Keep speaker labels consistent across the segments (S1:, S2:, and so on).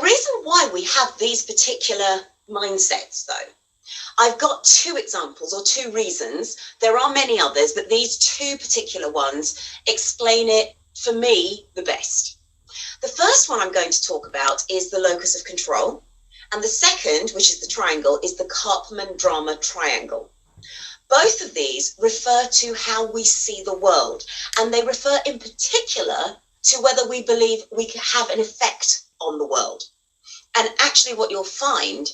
S1: reason why we have these particular mindsets, though, I've got two examples or two reasons. There are many others, but these two particular ones explain it, for me, the best. The first one I'm going to talk about is the locus of control. And the second, which is the triangle, is the Karpman-Drama triangle. Both of these refer to how we see the world, and they refer in particular to whether we believe we can have an effect on the world. And actually what you'll find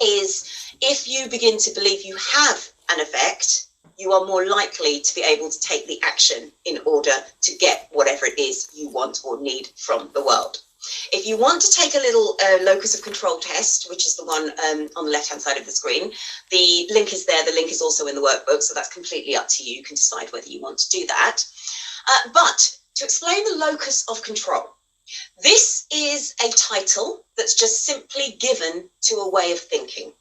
S1: is if you begin to believe you have an effect, you are more likely to be able to take the action in order to get whatever it is you want or need from the world. If you want to take a little locus of control test, which is the one on the left-hand side of the screen, the link is there. The link is also in the workbook, so that's completely up to you. You can decide whether you want to do that. But to explain the locus of control, this is a title that's just simply given to a way of thinking.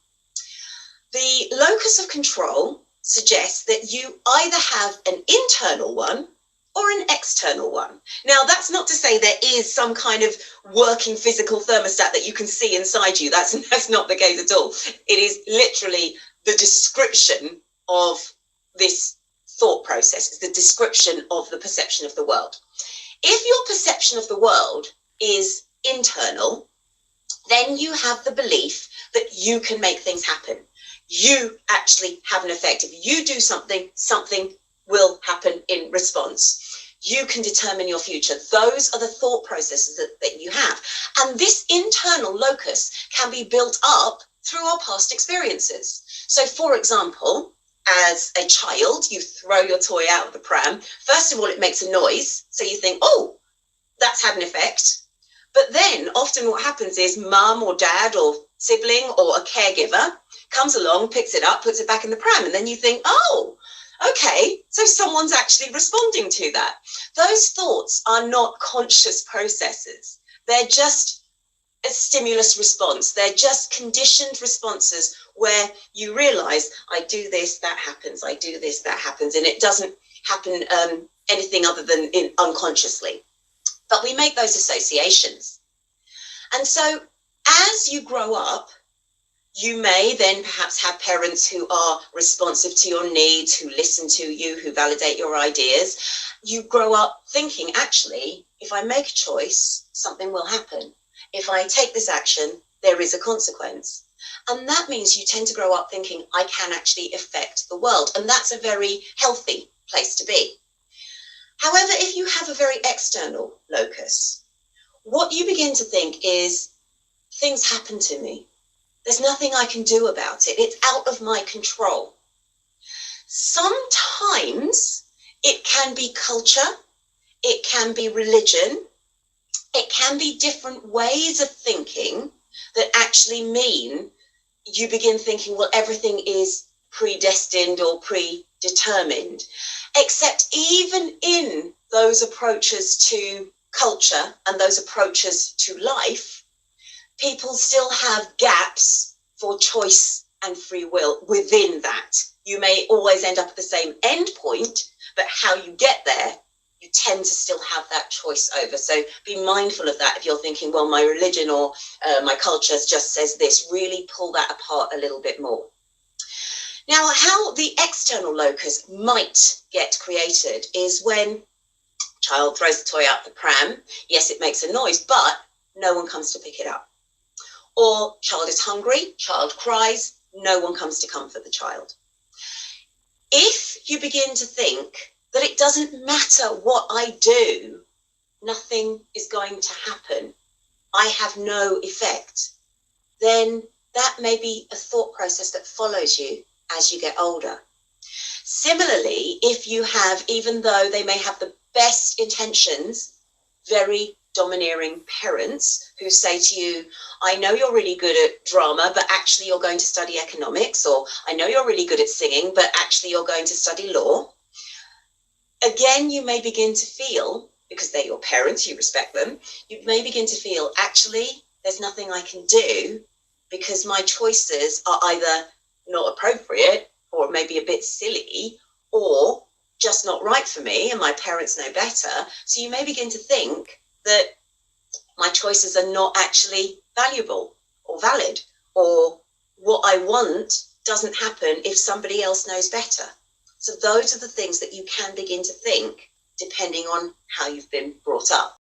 S1: The locus of control suggests that you either have an internal one or an external one. Now, that's not to say there is some kind of working physical thermostat that you can see inside you. That's not the case at all. It is literally the description of this thought process. It's the description of the perception of the world. If your perception of the world is internal, then you have the belief that you can make things happen. You actually have an effect. If you do something, something will happen in response. You can determine your future. Those are the thought processes that you have. And this internal locus can be built up through our past experiences. So, for example, as a child, you throw your toy out of the pram. First of all, it makes a noise. So you think, oh, that's had an effect. But then often what happens is mum or dad or sibling or a caregiver comes along, picks it up, puts it back in the pram. And then you think, oh, okay, so someone's actually responding to that. Those thoughts are not conscious processes. They're just a stimulus response. They're just conditioned responses where you realize, I do this, that happens, I do this, that happens, and it doesn't happen anything other than unconsciously. But we make those associations. And so as you grow up, you may then perhaps have parents who are responsive to your needs, who listen to you, who validate your ideas. You grow up thinking, actually, if I make a choice, something will happen. If I take this action, there is a consequence. And that means you tend to grow up thinking, I can actually affect the world. And that's a very healthy place to be. However, if you have a very external locus, what you begin to think is, things happen to me. There's nothing I can do about it. It's out of my control. Sometimes it can be culture, it can be religion, it can be different ways of thinking that actually mean you begin thinking, well, everything is predestined or predetermined. Except even in those approaches to culture and those approaches to life, people still have gaps for choice and free will within that. You may always end up at the same end point, but how you get there, you tend to still have that choice over. So be mindful of that. If you're thinking, well, my religion or my culture just says this, really pull that apart a little bit more. Now, how the external locus might get created is when child throws the toy out the pram. Yes, it makes a noise, but no one comes to pick it up. Or child is hungry, child cries, no one comes to comfort the child. If you begin to think that it doesn't matter what I do, nothing is going to happen, I have no effect, then that may be a thought process that follows you as you get older. Similarly, if you have, even though they may have the best intentions, very domineering parents who say to you, I know you're really good at drama, but actually you're going to study economics, or I know you're really good at singing, but actually you're going to study law. Again, you may begin to feel, because they're your parents, you respect them, you may begin to feel, actually, there's nothing I can do because my choices are either not appropriate or maybe a bit silly or just not right for me, and my parents know better. So you may begin to think that my choices are not actually valuable or valid, or what I want doesn't happen if somebody else knows better. So those are the things that you can begin to think depending on how you've been brought up.